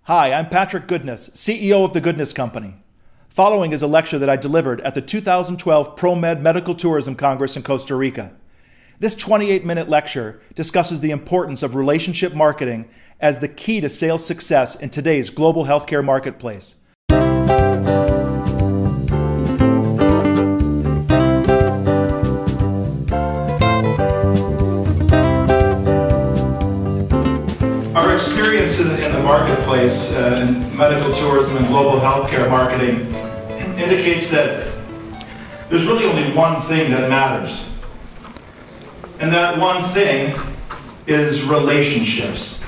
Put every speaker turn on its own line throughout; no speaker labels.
Hi, I'm Patrick Goodness, CEO of The Goodness Company. Following is a lecture that I delivered at the 2012 ProMed Medical Tourism Congress in Costa Rica. This 28-minute lecture discusses the importance of relationship marketing as the key to sales success in today's global healthcare marketplace. Our experience in the marketplace in medical tourism and global healthcare marketing indicates that there's really only one thing that matters. And that one thing is relationships.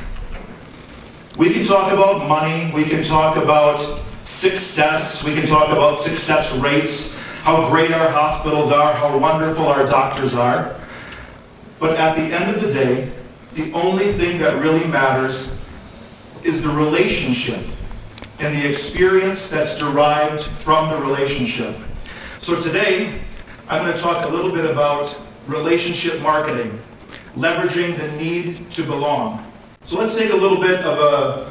We can talk about money, we can talk about success, we can talk about success rates, how great our hospitals are, how wonderful our doctors are. But at the end of the day, the only thing that really matters is the relationship and the experience that's derived from the relationship. So today, I'm going to talk a little bit about relationship marketing, leveraging the need to belong. So let's take a little bit of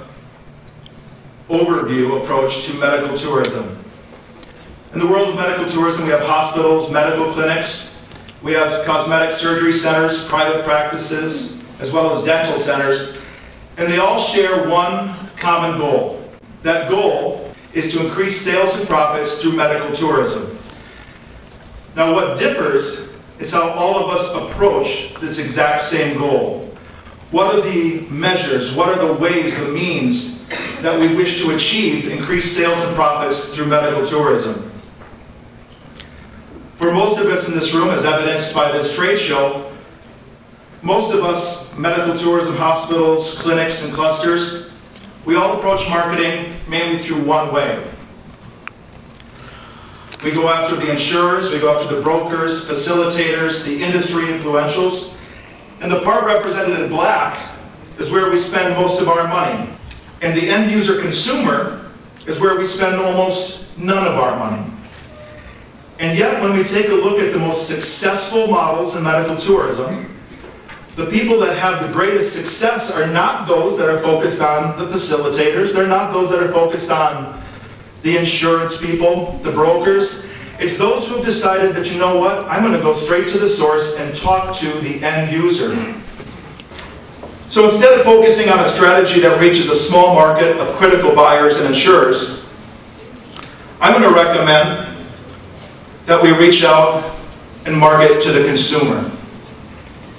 an overview approach to medical tourism. In the world of medical tourism, we have hospitals, medical clinics, we have cosmetic surgery centers, private practices, as well as dental centers, and they all share one common goal. That goal is to increase sales and profits through medical tourism. Now what differs is how all of us approach this exact same goal. What are the measures, what are the ways, the means that we wish to achieve increased sales and profits through medical tourism? For most of us in this room, as evidenced by this trade show, most of us, medical tourism hospitals, clinics, and clusters, we all approach marketing mainly through one way. We go after the insurers, we go after the brokers, facilitators, the industry influentials, and the part represented in black is where we spend most of our money. And the end user consumer is where we spend almost none of our money. And yet, when we take a look at the most successful models in medical tourism, the people that have the greatest success are not those that are focused on the facilitators. They're not those that are focused on the insurance people, the brokers. It's those who have decided that, you know what, I'm going to go straight to the source and talk to the end user. So instead of focusing on a strategy that reaches a small market of critical buyers and insurers, I'm going to recommend that we reach out and market to the consumer.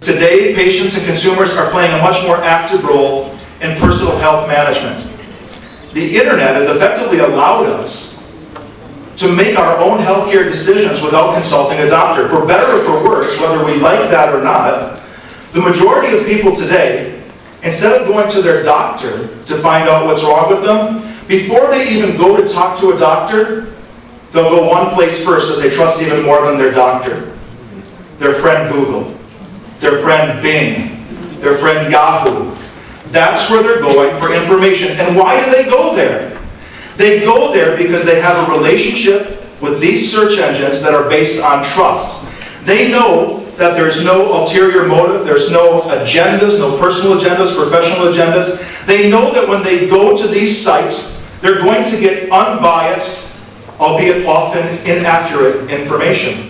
Today, patients and consumers are playing a much more active role in personal health management. The internet has effectively allowed us to make our own healthcare decisions without consulting a doctor. For better or for worse, whether we like that or not, the majority of people today, instead of going to their doctor to find out what's wrong with them, before they even go to talk to a doctor, they'll go one place first that they trust even more than their doctor. Their friend Google, their friend Bing, their friend Yahoo. That's where they're going for information. And why do they go there? They go there because they have a relationship with these search engines that are based on trust. They know that there's no ulterior motive, there's no agendas, no personal agendas, professional agendas. They know that when they go to these sites, they're going to get unbiased, albeit often inaccurate information.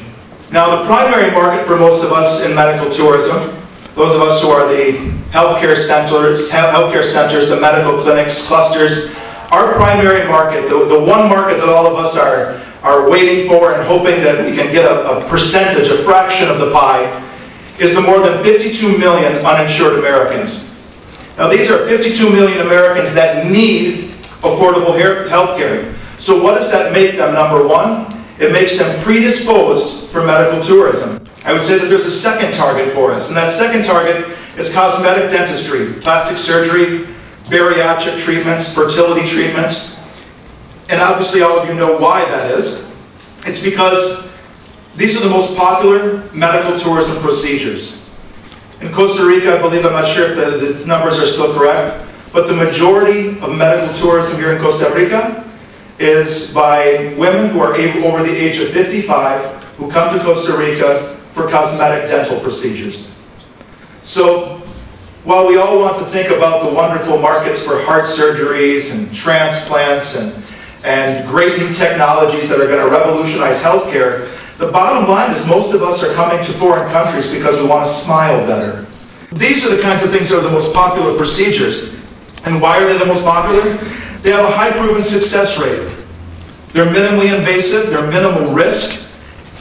Now, the primary market for most of us in medical tourism, those of us who are the healthcare centers, the medical clinics, clusters, our primary market, the one market that all of us are waiting for and hoping that we can get a percentage, a fraction of the pie, is the more than 52 million uninsured Americans. Now, these are 52 million Americans that need affordable health care. So what does that make them? Number one, it makes them predisposed for medical tourism. I would say that there's a second target for us, and that second target is cosmetic dentistry, plastic surgery, bariatric treatments, fertility treatments. And obviously all of you know why that is. It's because these are the most popular medical tourism procedures. In Costa Rica, I believe, I'm not sure if the numbers are still correct, but the majority of medical tourism here in Costa Rica is by women who are over the age of 55 who come to Costa Rica for cosmetic dental procedures. So While we all want to think about the wonderful markets for heart surgeries and transplants and great new technologies that are going to revolutionize healthcare, the bottom line is most of us are coming to foreign countries because we want to smile better. These are the kinds of things that are the most popular procedures. And why are they the most popular? They have a high proven success rate. They're minimally invasive, they're minimal risk,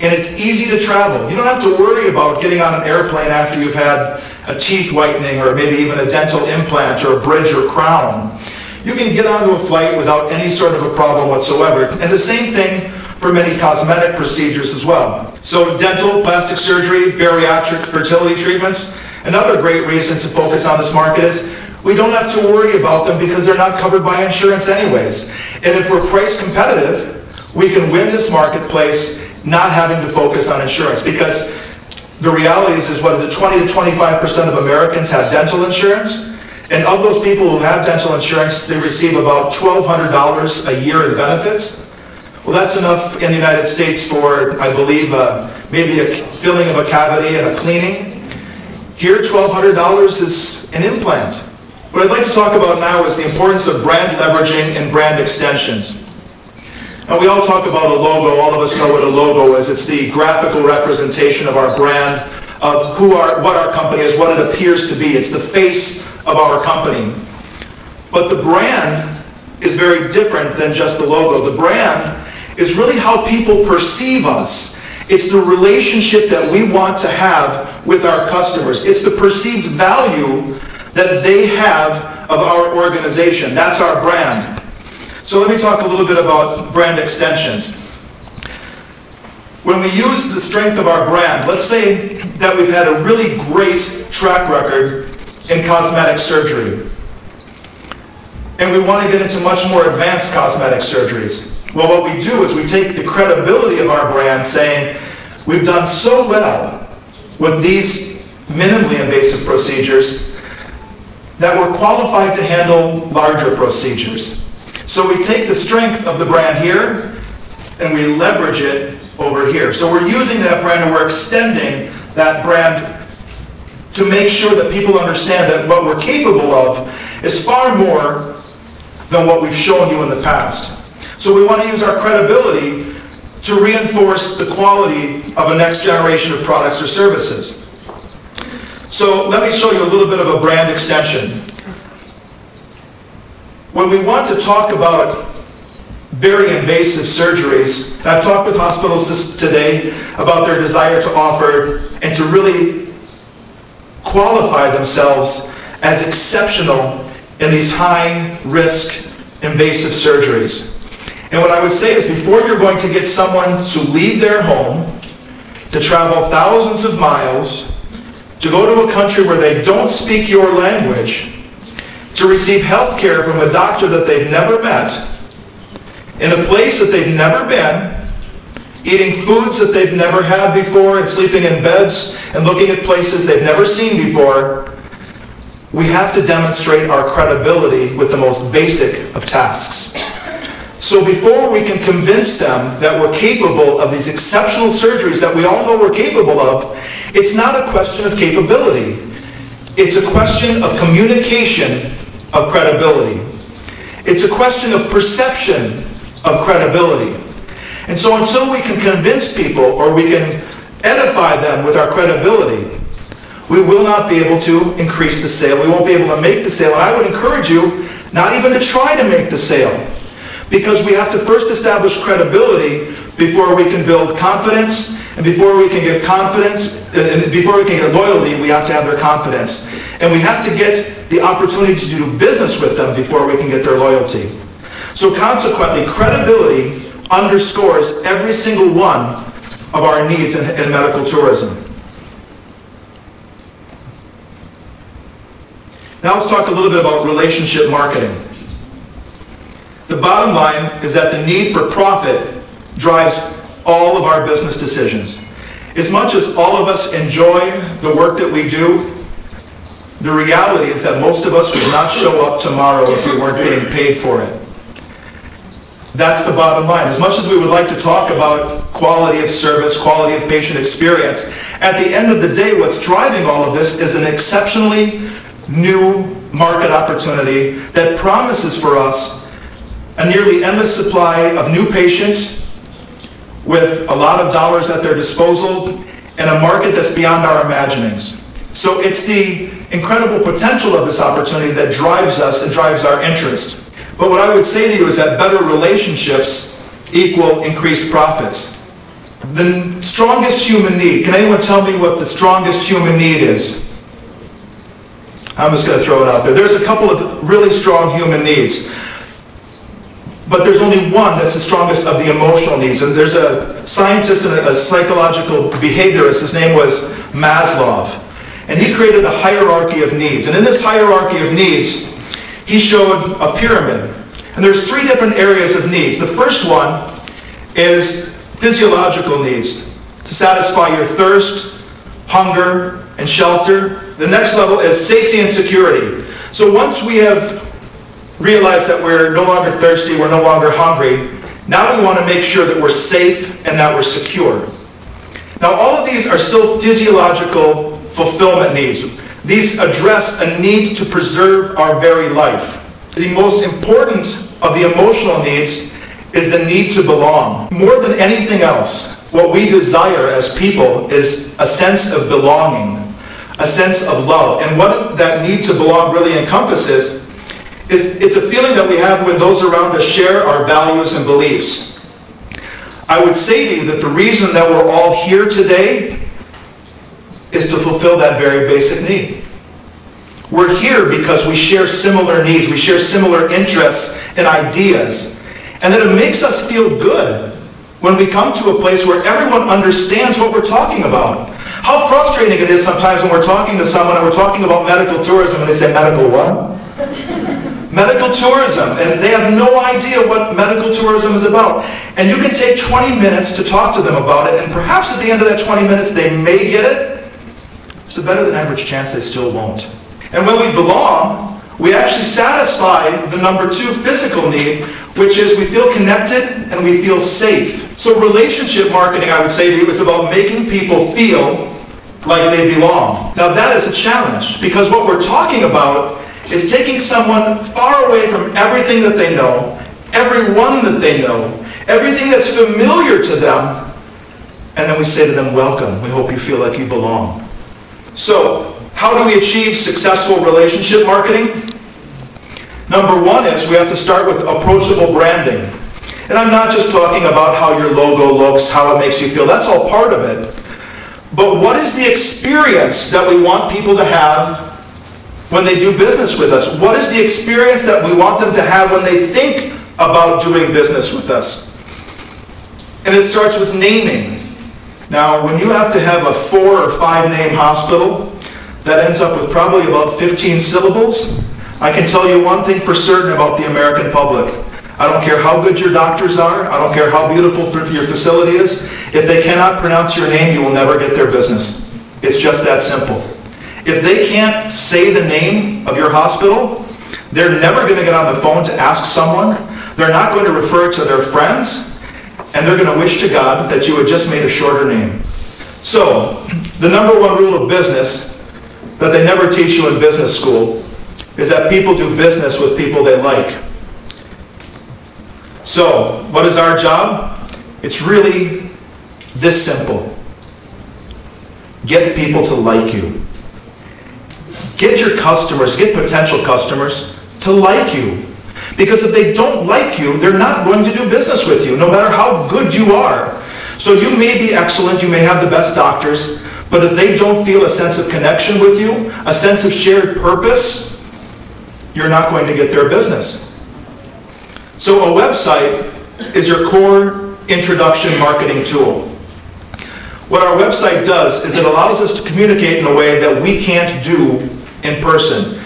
and it's easy to travel. You don't have to worry about getting on an airplane after you've had a teeth whitening or maybe even a dental implant or a bridge or crown. You can get onto a flight without any sort of a problem whatsoever. And the same thing for many cosmetic procedures as well. So dental, plastic surgery, bariatric, fertility treatments. Another great reason to focus on this market is we don't have to worry about them because they're not covered by insurance anyways. And if we're price competitive, we can win this marketplace not having to focus on insurance, because the reality is what is it, 20 to 25% of Americans have dental insurance, and of those people who have dental insurance, they receive about $1,200 a year in benefits. Well, that's enough in the United States for, I believe, maybe a filling of a cavity and a cleaning. Here, $1,200 is an implant. What I'd like to talk about now is the importance of brand leveraging and brand extensions. Now, we all talk about a logo. All of us know what a logo is. It's the graphical representation of our brand, of what our company is, what it appears to be. It's the face of our company. But the brand is very different than just the logo. The brand is really how people perceive us. It's the relationship that we want to have with our customers. It's the perceived value that they have of our organization. That's our brand. So let me talk a little bit about brand extensions. When we use the strength of our brand, let's say that we've had a really great track record in cosmetic surgery, and we want to get into much more advanced cosmetic surgeries. Well, what we do is we take the credibility of our brand, saying we've done so well with these minimally invasive procedures that we're qualified to handle larger procedures. So we take the strength of the brand here and we leverage it over here. So we're using that brand and we're extending that brand to make sure that people understand that what we're capable of is far more than what we've shown you in the past. So we want to use our credibility to reinforce the quality of a next generation of products or services. So let me show you a little bit of a brand extension. When we want to talk about very invasive surgeries, and I've talked with hospitals today about their desire to offer and to really qualify themselves as exceptional in these high-risk invasive surgeries. And what I would say is, before you're going to get someone to leave their home, to travel thousands of miles, to go to a country where they don't speak your language, to receive health care from a doctor that they've never met, in a place that they've never been, eating foods that they've never had before, and sleeping in beds and looking at places they've never seen before, we have to demonstrate our credibility with the most basic of tasks. So before we can convince them that we're capable of these exceptional surgeries that we all know we're capable of, it's not a question of capability. It's a question of communication of credibility. It's a question of perception of credibility. And so until we can convince people or we can edify them with our credibility, we will not be able to increase the sale. We won't be able to make the sale. And I would encourage you not even to try to make the sale, because we have to first establish credibility before we can build confidence, and before we can get confidence, and before we can get loyalty, we have to have their confidence. And we have to get the opportunity to do business with them before we can get their loyalty. So consequently, credibility underscores every single one of our needs in medical tourism. Now let's talk a little bit about relationship marketing. The bottom line is that the need for profit drives all of our business decisions. As much as all of us enjoy the work that we do, the reality is that most of us would not show up tomorrow if we weren't being paid for it. That's the bottom line. As much as we would like to talk about quality of service, quality of patient experience, at the end of the day, what's driving all of this is an exceptionally new market opportunity that promises for us a nearly endless supply of new patients with a lot of dollars at their disposal and a market that's beyond our imaginings. So it's the incredible potential of this opportunity that drives us and drives our interest. But what I would say to you is that better relationships equal increased profits. The strongest human need, can anyone tell me what the strongest human need is? I'm just going to throw it out there. There's a couple of really strong human needs, but there's only one that's the strongest of the emotional needs. And there's a scientist and a psychological behaviorist, his name was Maslow, and he created a hierarchy of needs. And in this hierarchy of needs, he showed a pyramid. And there's 3 different areas of needs. The first one is physiological needs, to satisfy your thirst, hunger, and shelter. The next level is safety and security. So once we have realized that we're no longer thirsty, we're no longer hungry, now we want to make sure that we're safe and that we're secure. Now all of these are still physiological fulfillment needs. These address a need to preserve our very life. The most important of the emotional needs is the need to belong. More than anything else, what we desire as people is a sense of belonging, a sense of love. And what that need to belong really encompasses is it's a feeling that we have when those around us share our values and beliefs. I would say to you that the reason that we're all here today is to fulfill that very basic need. We're here because we share similar needs, we share similar interests and ideas, and that it makes us feel good when we come to a place where everyone understands what we're talking about. How frustrating it is sometimes when we're talking to someone and we're talking about medical tourism and they say, medical what? Medical tourism, and they have no idea what medical tourism is about. And you can take 20 minutes to talk to them about it, and perhaps at the end of that 20 minutes they may get it. It's a better than average chance they still won't. And when we belong, we actually satisfy the number 2 physical need, which is we feel connected and we feel safe. So relationship marketing, I would say to you, is about making people feel like they belong. Now that is a challenge, because what we're talking about is taking someone far away from everything that they know, everyone that they know, everything that's familiar to them, and then we say to them, welcome, we hope you feel like you belong. So, how do we achieve successful relationship marketing? Number 1 is we have to start with approachable branding. And I'm not just talking about how your logo looks, how it makes you feel, that's all part of it. But what is the experience that we want people to have when they do business with us? What is the experience that we want them to have when they think about doing business with us? And it starts with naming. Now, when you have to have a 4 or 5 name hospital that ends up with probably about 15 syllables, I can tell you one thing for certain about the American public. I don't care how good your doctors are, I don't care how beautiful your facility is, if they cannot pronounce your name, you will never get their business. It's just that simple. If they can't say the name of your hospital, they're never going to get on the phone to ask someone, they're not going to refer to their friends, and they're going to wish to God that you had just made a shorter name. So, the number 1 rule of business that they never teach you in business school is that people do business with people they like. So, what is our job? It's really this simple. Get people to like you. Get your customers, get potential customers to like you. Because if they don't like you, they're not going to do business with you, no matter how good you are. So you may be excellent, you may have the best doctors, but if they don't feel a sense of connection with you, a sense of shared purpose, you're not going to get their business. So a website is your core introduction marketing tool. What our website does is it allows us to communicate in a way that we can't do in person.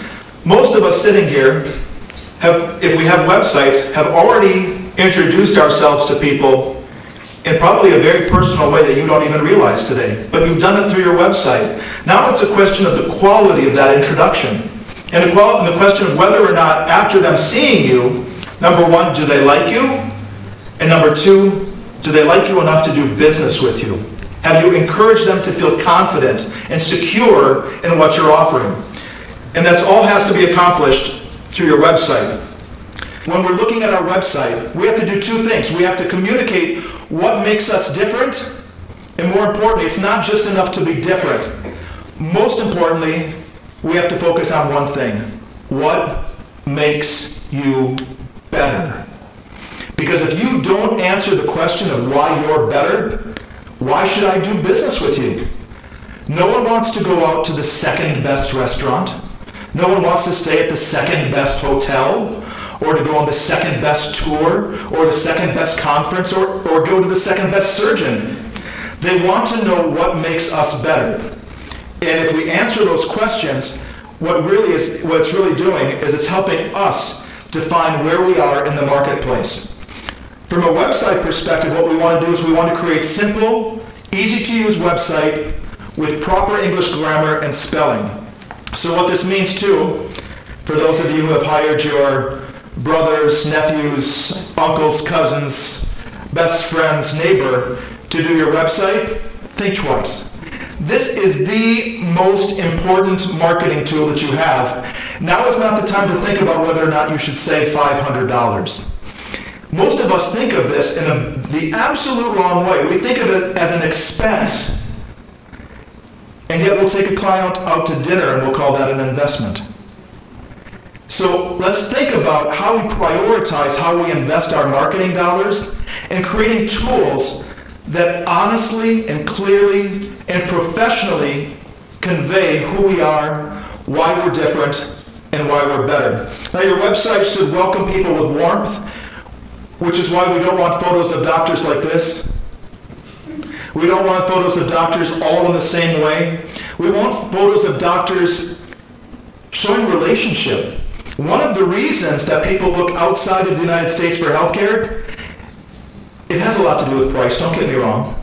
Most of us sitting here, if we have websites, have already introduced ourselves to people in probably a very personal way that you don't even realize today. But you've done it through your website. Now it's a question of the quality of that introduction. And the question of whether or not, after them seeing you, number 1, do they like you? And number 2, do they like you enough to do business with you? Have you encouraged them to feel confident and secure in what you're offering? And that's all has to be accomplished through your website. When we're looking at our website, we have to do two things. We have to communicate what makes us different, and more importantly, it's not just enough to be different. Most importantly, we have to focus on one thing. What makes you better? Because if you don't answer the question of why you're better, why should I do business with you? No one wants to go out to the second best restaurant. No one wants to stay at the second best hotel, or to go on the second best tour, or the second best conference, or go to the second best surgeon. They want to know what makes us better. And if we answer those questions, what it's really doing is it's helping us define where we are in the marketplace. From a website perspective, what we want to do is we want to create simple, easy-to-use website with proper English grammar and spelling. So what this means too, for those of you who have hired your brothers, nephews, uncles, cousins, best friends, neighbor to do your website, think twice. This is the most important marketing tool that you have. Now is not the time to think about whether or not you should save $500. Most of us think of this in the absolute wrong way. We think of it as an expense, and yet we'll take a client out to dinner and we'll call that an investment. So let's think about how we prioritize how we invest our marketing dollars and creating tools that honestly and clearly and professionally convey who we are, why we're different, and why we're better. Now your website should welcome people with warmth, which is why we don't want photos of doctors like this. We don't want photos of doctors all in the same way. We want photos of doctors showing relationship. One of the reasons that people look outside of the United States for healthcare, it has a lot to do with price, don't get me wrong,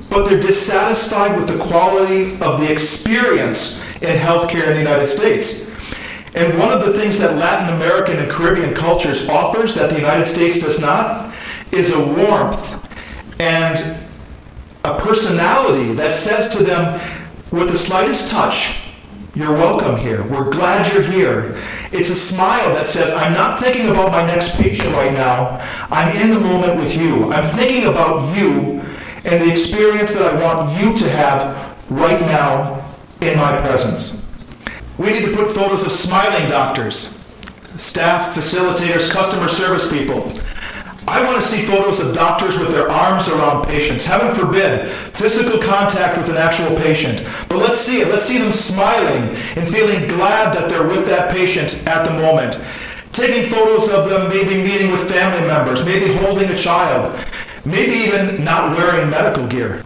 but they're dissatisfied with the quality of the experience in healthcare in the United States. And one of the things that Latin American and Caribbean cultures offers that the United States does not is a warmth and a personality that says to them with the slightest touch, you're welcome here. We're glad you're here. It's a smile that says, I'm not thinking about my next patient right now. I'm in the moment with you. I'm thinking about you and the experience that I want you to have right now in my presence. We need to put photos of smiling doctors, staff, facilitators, customer service people. I want to see photos of doctors with their arms around patients. Heaven forbid, physical contact with an actual patient. But let's see it. Let's see them smiling and feeling glad that they're with that patient at the moment. Taking photos of them maybe meeting with family members, maybe holding a child, maybe even not wearing medical gear.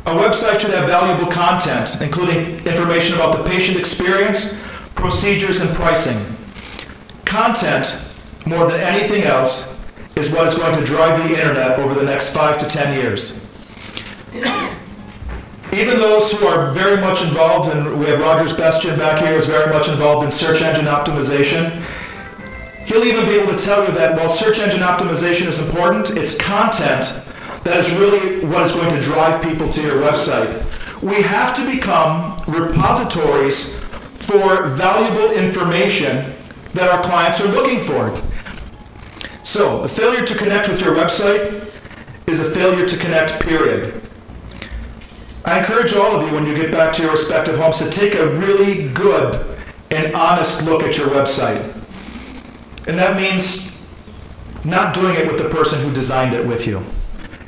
A website should have valuable content, including information about the patient experience, procedures, and pricing. Content, more than anything else, is what is going to drive the internet over the next 5 to 10 years. Even those who are very much involved, and we have Roger's Bastian back here, is very much involved in search engine optimization. He'll even be able to tell you that while search engine optimization is important, it's content that is really what is going to drive people to your website. We have to become repositories for valuable information that our clients are looking for. So, a failure to connect with your website is a failure to connect, period. I encourage all of you, when you get back to your respective homes, to take a really good and honest look at your website. And that means not doing it with the person who designed it with you.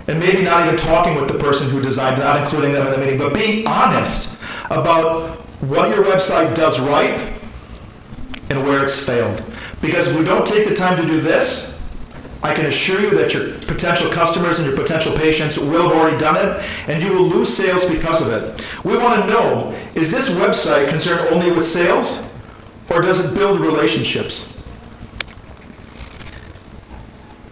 And maybe not even talking with the person who designed it, not including them in the meeting, but being honest about what your website does right and where it's failed. Because if we don't take the time to do this, I can assure you that your potential customers and your potential patients will have already done it, and you will lose sales because of it. We want to know, is this website concerned only with sales, or does it build relationships?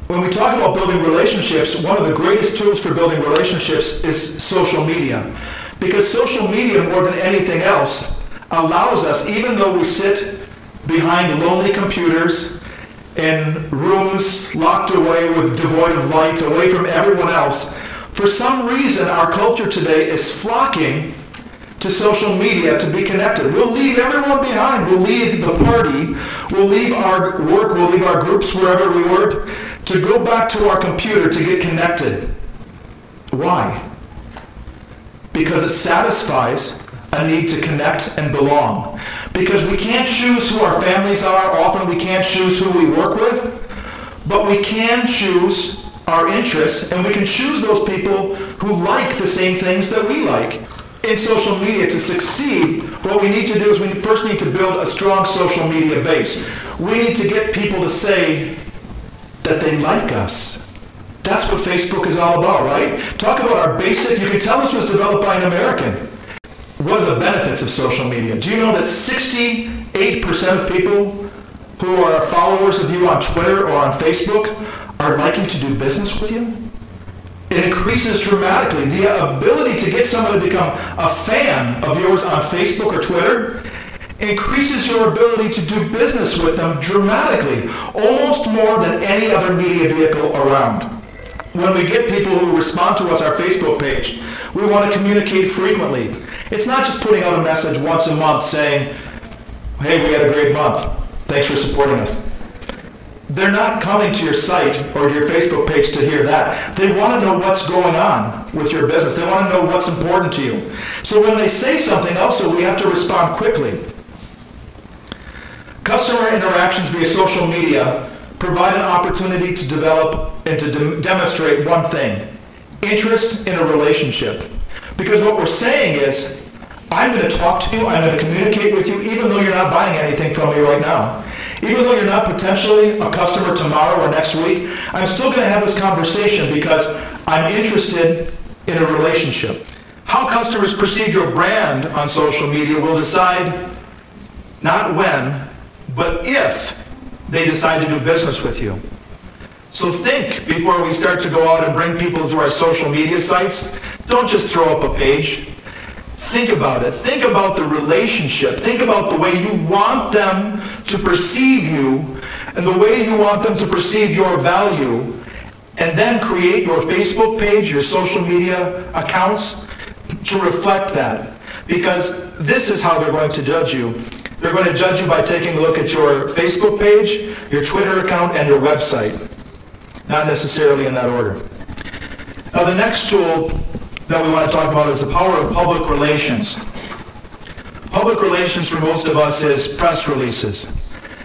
When we talk about building relationships, one of the greatest tools for building relationships is social media. Because social media, more than anything else, allows us, even though we sit behind lonely computers in rooms locked away with devoid of light, away from everyone else, for some reason our culture today is flocking to social media to be connected. We'll leave everyone behind. We'll leave the party. We'll leave our work. We'll leave our groups wherever we work to go back to our computer to get connected. Why? Because it satisfies a need to connect and belong. Because we can't choose who our families are. Often we can't choose who we work with. But we can choose our interests, and we can choose those people who like the same things that we like. In social media, to succeed, what we need to do is we first need to build a strong social media base. We need to get people to say that they like us. That's what Facebook is all about, right? Talk about our basic, you can tell this was developed by an American. What are the benefits of social media? Do you know that 68% of people who are followers of you on Twitter or on Facebook are liking to do business with you? It increases dramatically. The ability to get someone to become a fan of yours on Facebook or Twitter increases your ability to do business with them dramatically, almost more than any other media vehicle around. When we get people who respond to us on our Facebook page, we want to communicate frequently. It's not just putting out a message once a month saying, hey, we had a great month. Thanks for supporting us. They're not coming to your site or to your Facebook page to hear that. They want to know what's going on with your business. They want to know what's important to you. So when they say something, also, we have to respond quickly. Customer interactions via social media provide an opportunity to develop and to demonstrate one thing: interest in a relationship. Because what we're saying is, I'm going to talk to you, I'm going to communicate with you, even though you're not buying anything from me right now. Even though you're not potentially a customer tomorrow or next week, I'm still going to have this conversation because I'm interested in a relationship. How customers perceive your brand on social media will decide not when, but if they decide to do business with you. So think before we start to go out and bring people to our social media sites. Don't just throw up a page. Think about it. Think about the relationship. Think about the way you want them to perceive you and the way you want them to perceive your value, and then create your Facebook page, your social media accounts to reflect that. Because this is how they're going to judge you. They're going to judge you by taking a look at your Facebook page, your Twitter account, and your website. Not necessarily in that order. Now the next tool that we want to talk about is the power of public relations. Public relations for most of us is press releases.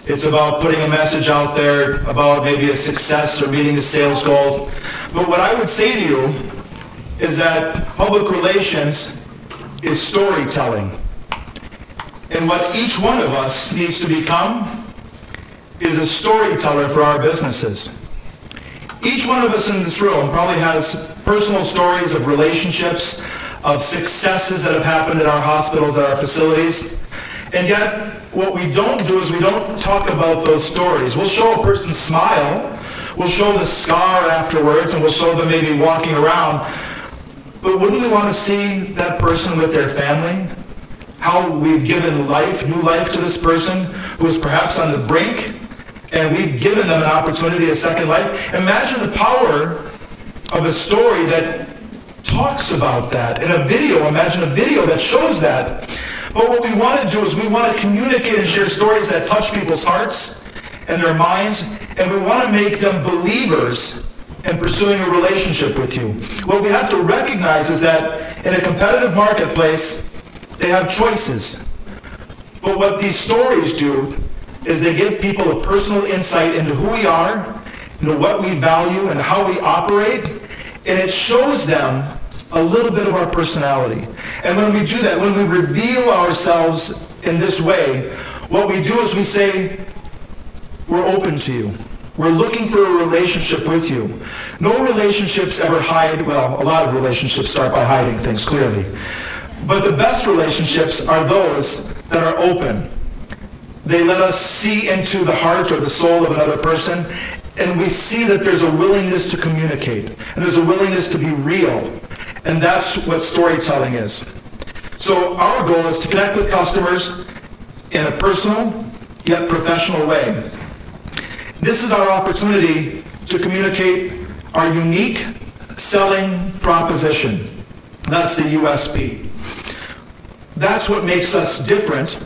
It's about putting a message out there about maybe a success or meeting the sales goals. But what I would say to you is that public relations is storytelling. And what each one of us needs to become is a storyteller for our businesses. Each one of us in this room probably has personal stories of relationships, of successes that have happened in our hospitals, at our facilities. And yet, what we don't do is we don't talk about those stories. We'll show a person smile, we'll show the scar afterwards, and we'll show them maybe walking around. But wouldn't we want to see that person with their family? How we've given life, new life to this person who is perhaps on the brink, and we've given them an opportunity, a second life. Imagine the power of a story that talks about that. In a video, imagine a video that shows that. But what we want to do is we want to communicate and share stories that touch people's hearts and their minds, and we want to make them believers in pursuing a relationship with you. What we have to recognize is that in a competitive marketplace, they have choices. But what these stories do is they give people a personal insight into who we are, into what we value, and how we operate, and it shows them a little bit of our personality. And when we do that, when we reveal ourselves in this way, what we do is we say, we're open to you. We're looking for a relationship with you. No relationships ever hide, well, a lot of relationships start by hiding things, clearly. But the best relationships are those that are open. They let us see into the heart or the soul of another person, and we see that there's a willingness to communicate, and there's a willingness to be real. And that's what storytelling is. So our goal is to connect with customers in a personal yet professional way. This is our opportunity to communicate our unique selling proposition. That's the USP. that's what makes us different,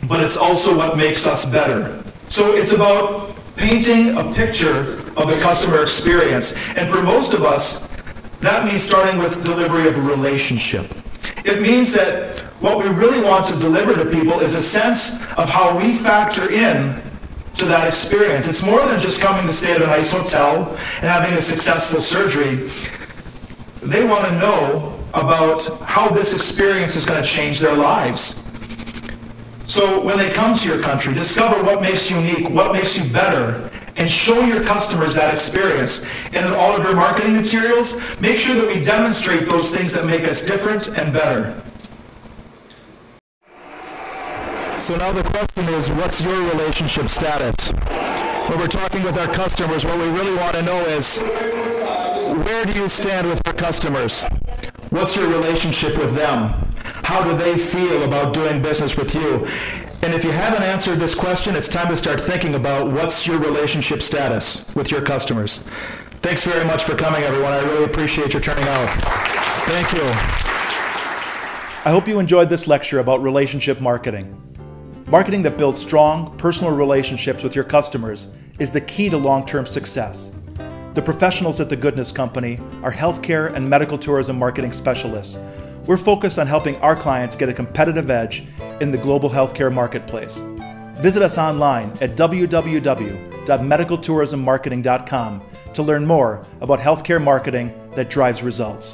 but it's also what makes us better. So it's about painting a picture of the customer experience. And for most of us, that means starting with delivery of a relationship. It means that what we really want to deliver to people is a sense of how we factor in to that experience. It's more than just coming to stay at a nice hotel and having a successful surgery. They want to know about how this experience is going to change their lives. So when they come to your country, discover what makes you unique, what makes you better, and show your customers that experience. And in all of your marketing materials, make sure that we demonstrate those things that make us different and better. So now the question is, what's your relationship status? When we're talking with our customers, what we really want to know is, where do you stand with your customers? What's your relationship with them? How do they feel about doing business with you? And if you haven't answered this question, it's time to start thinking about what's your relationship status with your customers. Thanks very much for coming, everyone. I really appreciate your turning out. Thank you. I hope you enjoyed this lecture about relationship marketing. Marketing that builds strong, personal relationships with your customers is the key to long-term success. The professionals at The Goodness Company are healthcare and medical tourism marketing specialists. We're focused on helping our clients get a competitive edge in the global healthcare marketplace. Visit us online at www.medicaltourismmarketing.com to learn more about healthcare marketing that drives results.